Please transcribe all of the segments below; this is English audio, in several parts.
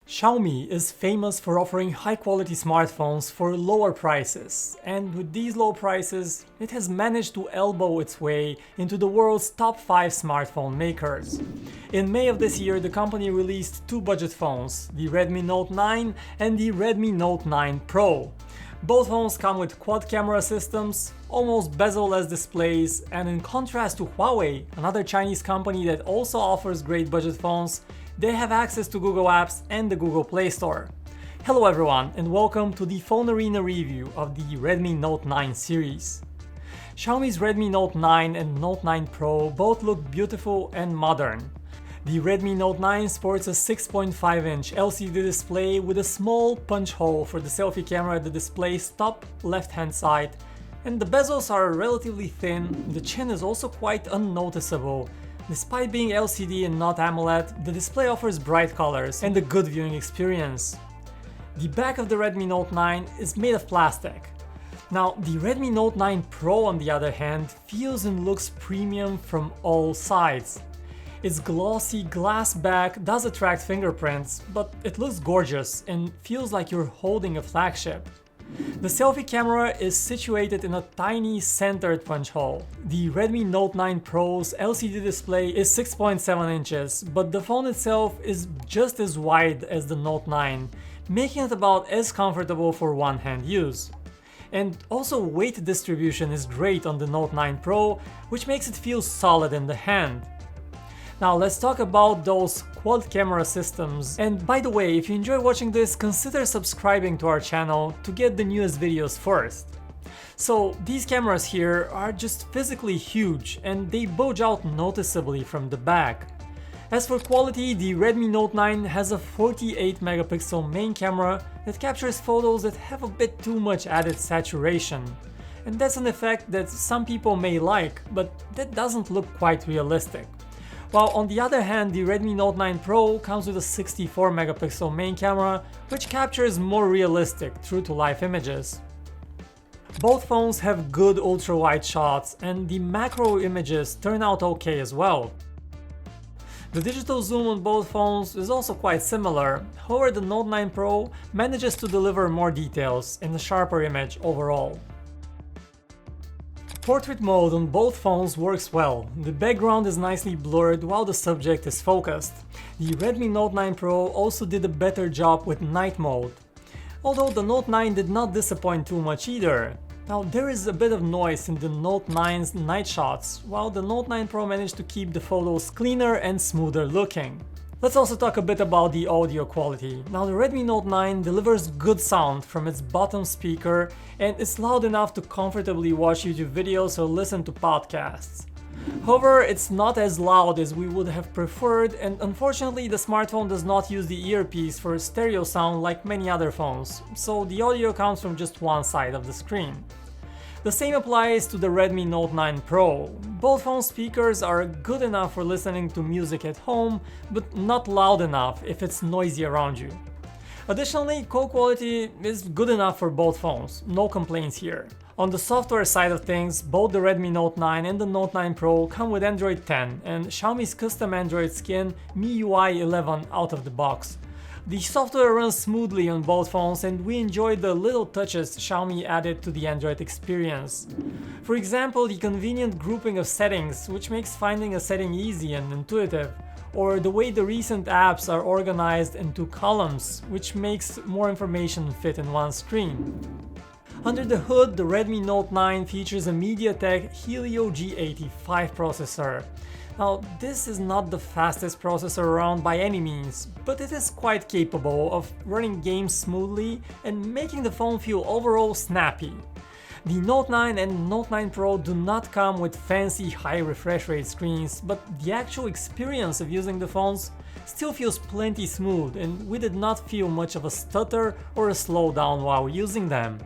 Xiaomi is famous for offering high-quality smartphones for lower prices, and with these low prices, it has managed to elbow its way into the world's top 5 smartphone makers. In May of this year, the company released two budget phones, the Redmi Note 9 and the Redmi Note 9 Pro. Both phones come with quad camera systems, almost bezel-less displays, and in contrast to Huawei, another Chinese company that also offers great budget phones, they have access to Google Apps and the Google Play Store. Hello everyone, and welcome to the PhoneArena review of the Redmi Note 9 series. Xiaomi's Redmi Note 9 and Note 9 Pro both look beautiful and modern. The Redmi Note 9 sports a 6.5-inch LCD display with a small punch hole for the selfie camera at the display's top left-hand side, and the bezels are relatively thin. The chin is also quite unnoticeable. Despite being LCD and not AMOLED, the display offers bright colors and a good viewing experience. The back of the Redmi Note 9 is made of plastic. Now, the Redmi Note 9 Pro, on the other hand, feels and looks premium from all sides. Its glossy glass back does attract fingerprints, but it looks gorgeous and feels like you're holding a flagship. The selfie camera is situated in a tiny centered punch hole. The Redmi Note 9 Pro's LCD display is 6.7 inches, but the phone itself is just as wide as the Note 9, making it about as comfortable for one-hand use. And also weight distribution is great on the Note 9 Pro, which makes it feel solid in the hand. Now let's talk about those quad camera systems, and by the way, if you enjoy watching this, consider subscribing to our channel to get the newest videos first. So these cameras here are just physically huge and they bulge out noticeably from the back. As for quality, the Redmi Note 9 has a 48 megapixel main camera that captures photos that have a bit too much added saturation. And that's an effect that some people may like, but that doesn't look quite realistic. While on the other hand, the Redmi Note 9 Pro comes with a 64 megapixel main camera, which captures more realistic, true-to-life images. Both phones have good ultra-wide shots, and the macro images turn out okay as well. The digital zoom on both phones is also quite similar, however the Note 9 Pro manages to deliver more details and a sharper image overall. Portrait mode on both phones works well. The background is nicely blurred while the subject is focused. The Redmi Note 9 Pro also did a better job with night mode. Although the Note 9 did not disappoint too much either. Now there is a bit of noise in the Note 9's night shots, while the Note 9 Pro managed to keep the photos cleaner and smoother looking. Let's also talk a bit about the audio quality. Now the Redmi Note 9 delivers good sound from its bottom speaker and it's loud enough to comfortably watch YouTube videos or listen to podcasts. However, it's not as loud as we would have preferred, and unfortunately the smartphone does not use the earpiece for stereo sound like many other phones, so the audio comes from just one side of the screen. The same applies to the Redmi Note 9 Pro. Both phone speakers are good enough for listening to music at home, but not loud enough if it's noisy around you. Additionally, call quality is good enough for both phones, no complaints here. On the software side of things, both the Redmi Note 9 and the Note 9 Pro come with Android 10 and Xiaomi's custom Android skin MIUI 11 out of the box. The software runs smoothly on both phones and we enjoy the little touches Xiaomi added to the Android experience. For example, the convenient grouping of settings, which makes finding a setting easy and intuitive, or the way the recent apps are organized into columns, which makes more information fit in one screen. Under the hood, the Redmi Note 9 features a MediaTek Helio G85 processor. Now, this is not the fastest processor around by any means, but it is quite capable of running games smoothly and making the phone feel overall snappy. The Note 9 and Note 9 Pro do not come with fancy high refresh rate screens, but the actual experience of using the phones still feels plenty smooth, and we did not feel much of a stutter or a slowdown while using them.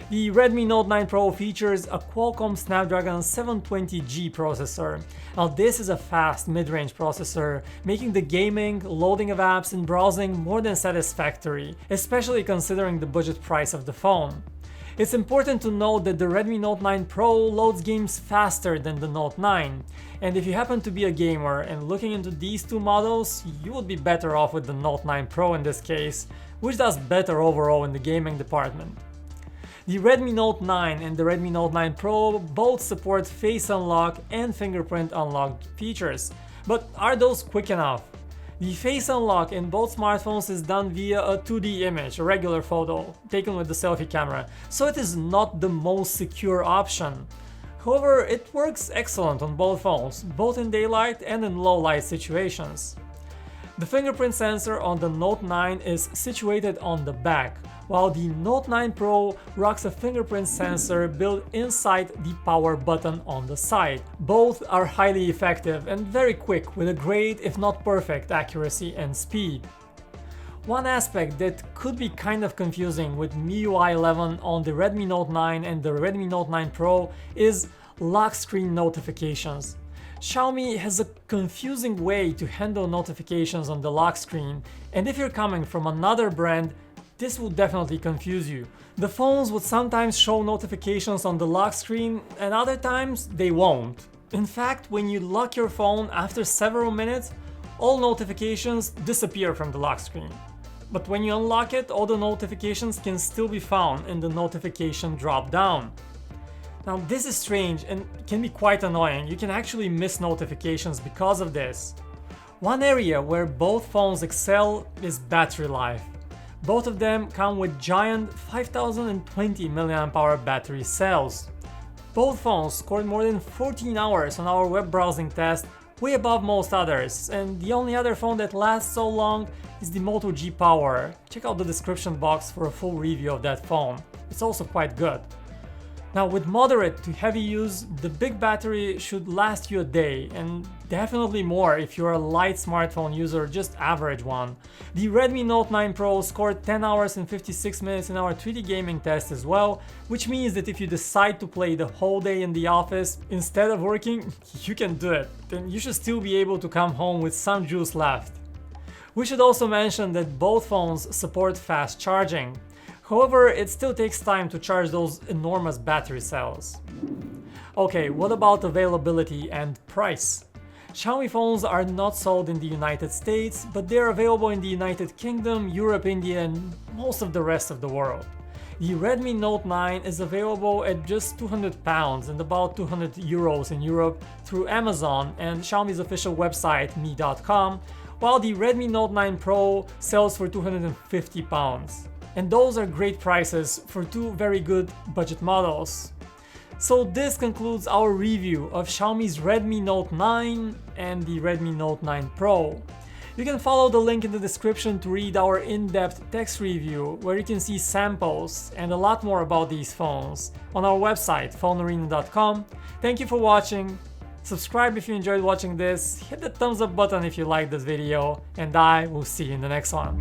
The Redmi Note 9 Pro features a Qualcomm Snapdragon 720G processor. Now this is a fast mid-range processor, making the gaming, loading of apps and browsing more than satisfactory, especially considering the budget price of the phone. It's important to note that the Redmi Note 9 Pro loads games faster than the Note 9, and if you happen to be a gamer and looking into these two models, you would be better off with the Note 9 Pro in this case, which does better overall in the gaming department. The Redmi Note 9 and the Redmi Note 9 Pro both support Face Unlock and Fingerprint Unlock features, but are those quick enough? The Face Unlock in both smartphones is done via a 2D image, a regular photo, taken with the selfie camera, so it is not the most secure option. However, it works excellent on both phones, both in daylight and in low light situations. The fingerprint sensor on the Note 9 is situated on the back, while the Note 9 Pro rocks a fingerprint sensor built inside the power button on the side. Both are highly effective and very quick with a great, if not perfect, accuracy and speed. One aspect that could be kind of confusing with MIUI 11 on the Redmi Note 9 and the Redmi Note 9 Pro is lock screen notifications. Xiaomi has a confusing way to handle notifications on the lock screen, and if you're coming from another brand, this will definitely confuse you. The phones would sometimes show notifications on the lock screen and other times they won't. In fact, when you lock your phone after several minutes, all notifications disappear from the lock screen. But when you unlock it, all the notifications can still be found in the notification drop-down. Now this is strange and can be quite annoying. You can actually miss notifications because of this. One area where both phones excel is battery life. Both of them come with giant 5020 mAh battery cells. Both phones scored more than 14 hours on our web browsing test, way above most others, and the only other phone that lasts so long is the Moto G Power. Check out the description box for a full review of that phone. It's also quite good. Now with moderate to heavy use, the big battery should last you a day, and definitely more if you're a light smartphone user, just average one. The Redmi Note 9 Pro scored 10 hours and 56 minutes in our 3D gaming test as well, which means that if you decide to play the whole day in the office instead of working, you can do it, and you should still be able to come home with some juice left. We should also mention that both phones support fast charging. However, it still takes time to charge those enormous battery cells. Okay, what about availability and price? Xiaomi phones are not sold in the United States, but they are available in the United Kingdom, Europe, India, and most of the rest of the world. The Redmi Note 9 is available at just £200 and about €200 in Europe through Amazon and Xiaomi's official website mi.com, while the Redmi Note 9 Pro sells for £250. And those are great prices for two very good budget models. So this concludes our review of Xiaomi's Redmi Note 9 and the Redmi Note 9 Pro. You can follow the link in the description to read our in-depth text review where you can see samples and a lot more about these phones on our website PhoneArena.com. Thank you for watching. Subscribe if you enjoyed watching this, hit the thumbs up button if you liked this video, and I will see you in the next one.